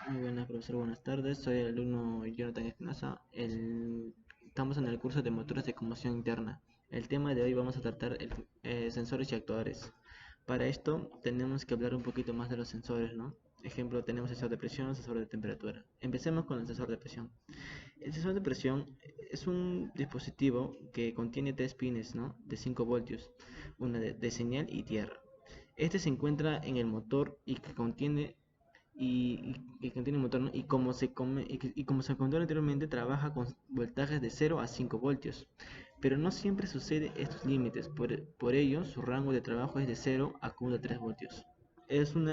Muy buenas, profesor. Buenas tardes. Soy el alumno Jonathan Espinosa. Estamos en el curso de motores de combustión interna. El tema de hoy vamos a tratar sensores y actuadores. Para esto tenemos que hablar un poquito más de los sensores, ¿no? Ejemplo, tenemos sensor de presión, sensor de temperatura. Empecemos con el sensor de presión. El sensor de presión es un dispositivo que contiene tres pines, ¿no? De 5 voltios, una de señal y tierra. Este se encuentra en el motor y que contiene y contiene motor, ¿no? Y como se contó anteriormente, trabaja con voltajes de 0 a 5 voltios, pero no siempre sucede estos límites, por ello su rango de trabajo es de 0 a 3 voltios. Es un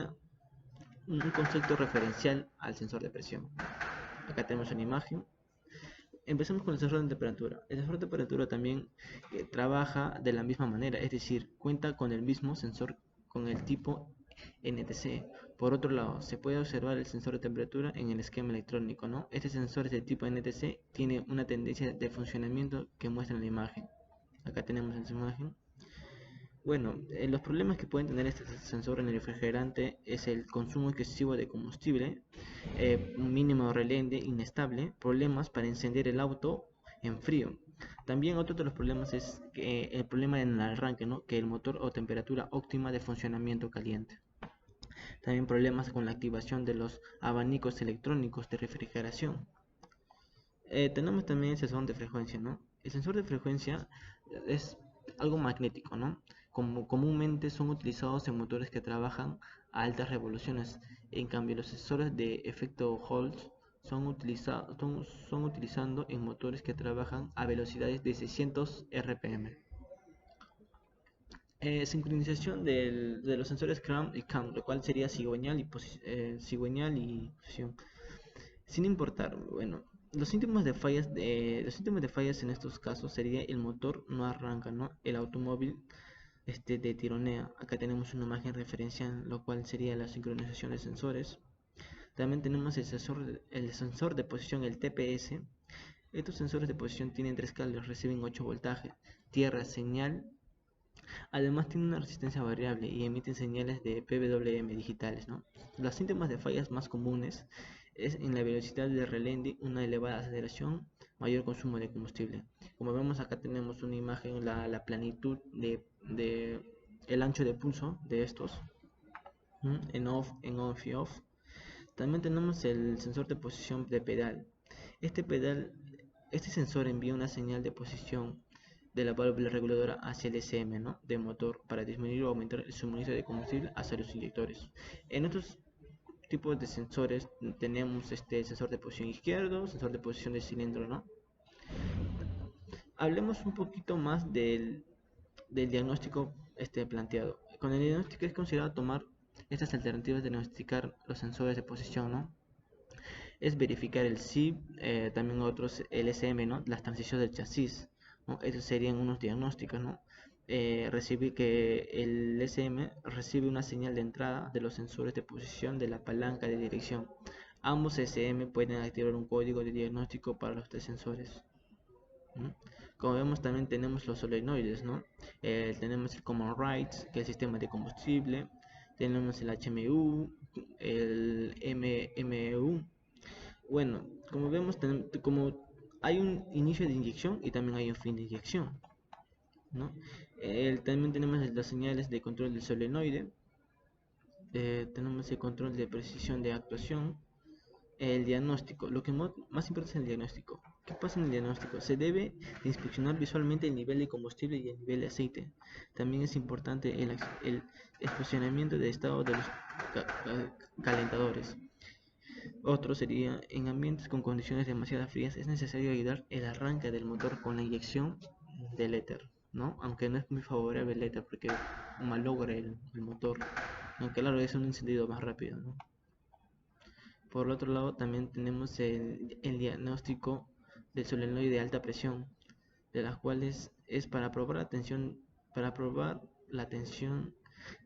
concepto referencial al sensor de presión. Acá tenemos una imagen. Empecemos con el sensor de temperatura. El sensor de temperatura también trabaja de la misma manera, es decir, cuenta con el mismo sensor con el tipo NTC. Por otro lado, se puede observar el sensor de temperatura en el esquema electrónico, ¿no? Este sensor es de tipo NTC, tiene una tendencia de funcionamiento que muestra en la imagen. Acá tenemos en su imagen. Bueno, los problemas que pueden tener este sensor en el refrigerante es el consumo excesivo de combustible, un mínimo relente inestable, problemas para encender el auto en frío. También otro de los problemas es el problema en el arranque, ¿no? Que el motor o temperatura óptima de funcionamiento caliente. También problemas con la activación de los abanicos electrónicos de refrigeración. Tenemos también el sensor de frecuencia, ¿no? El sensor de frecuencia es algo magnético, ¿no? Como comúnmente son utilizados en motores que trabajan a altas revoluciones. En cambio, los sensores de efecto Hall son utilizando en motores que trabajan a velocidades de 600 RPM. Sincronización de los sensores CRAM y CAM, lo cual sería cigüeñal y posición. Sin importar, bueno, los síntomas de fallas en estos casos sería el motor no arranca, ¿no? El automóvil de tironea. Acá tenemos una imagen referencial, lo cual sería la sincronización de sensores. También tenemos el sensor de posición, el TPS. Estos sensores de posición tienen tres cables, reciben 8 voltajes, tierra, señal. Además tienen una resistencia variable y emiten señales de PWM digitales, ¿no? Los síntomas de fallas más comunes es en la velocidad de relente, una elevada aceleración, mayor consumo de combustible. Como vemos acá tenemos una imagen, la planitud de el ancho de pulso de estos, en off y off. También tenemos el sensor de posición de pedal. Este pedal, este sensor envía una señal de posición de la válvula reguladora hacia el SM, ¿no? De motor para disminuir o aumentar el suministro de combustible hacia los inyectores. En otros tipos de sensores tenemos este sensor de posición izquierdo, sensor de posición de cilindro, ¿no? Hablemos un poquito más del diagnóstico planteado. Con el diagnóstico es considerado tomar estas alternativas de diagnosticar los sensores de posición, ¿no? Es verificar el SIB, también otros LSM, ¿no? Las transiciones del chasis, ¿no? Esos serían unos diagnósticos, ¿no? Recibir que el SM recibe una señal de entrada de los sensores de posición de la palanca de dirección. Ambos SM pueden activar un código de diagnóstico para los tres sensores. ¿No? Como vemos también tenemos los solenoides, ¿no? Tenemos el Common Rates, que es el sistema de combustible, tenemos el HMU, el MMU. Bueno, como vemos, como hay un inicio de inyección y también hay un fin de inyección, ¿no? También tenemos las señales de control del solenoide, tenemos el control de precisión de actuación, el diagnóstico. Lo que más importa es el diagnóstico. ¿Qué pasa en el diagnóstico? Se debe de inspeccionar visualmente el nivel de combustible y el nivel de aceite. También es importante el posicionamiento de estado de los calentadores. Otro sería, en ambientes con condiciones demasiado frías, es necesario ayudar el arranque del motor con la inyección del éter, ¿no? Aunque no es muy favorable el éter porque malogra el motor, aunque claro es un encendido más rápido, ¿no? Por otro lado, también tenemos el diagnóstico del solenoide de alta presión, de las cuales es para probar la tensión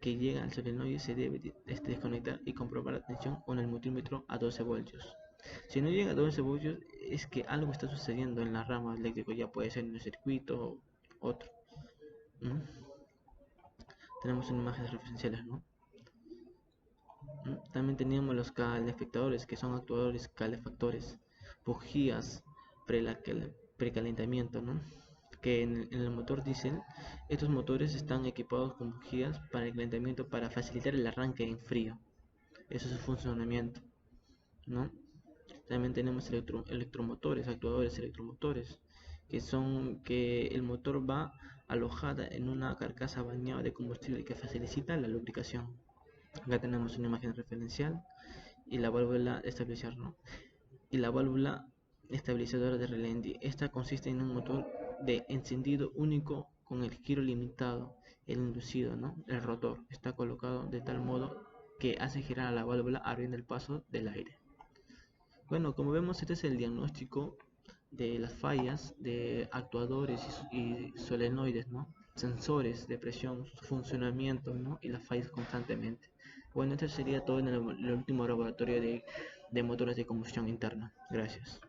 que llega al solenoide se debe desconectar y comprobar la tensión con el multímetro a 12 voltios. Si no llega a 12 voltios es que algo está sucediendo en la rama eléctrica, ya puede ser en el circuito o otro, ¿no? Tenemos imágenes referenciales, ¿no? También teníamos los calefactores, que son actuadores calefactores, bujías precalentamiento, ¿no? Que en el motor diésel, estos motores están equipados con bujías para el calentamiento para facilitar el arranque en frío. Eso es su funcionamiento, ¿no? También tenemos electromotores, actuadores electromotores, que el motor va alojada en una carcasa bañada de combustible que facilita la lubricación. Acá tenemos una imagen referencial y la válvula estabilizadora, ¿no? Y la válvula estabilizadora de Raleigh. Esta consiste en un motor de encendido único con el giro limitado, el inducido, ¿no? El rotor está colocado de tal modo que hace girar a la válvula abriendo el paso del aire. Bueno, como vemos, este es el diagnóstico de las fallas de actuadores y solenoides, ¿no? Sensores de presión, su funcionamiento, ¿no? Y las fallas constantemente. Bueno, esto sería todo en el último laboratorio de motores de combustión interna. Gracias.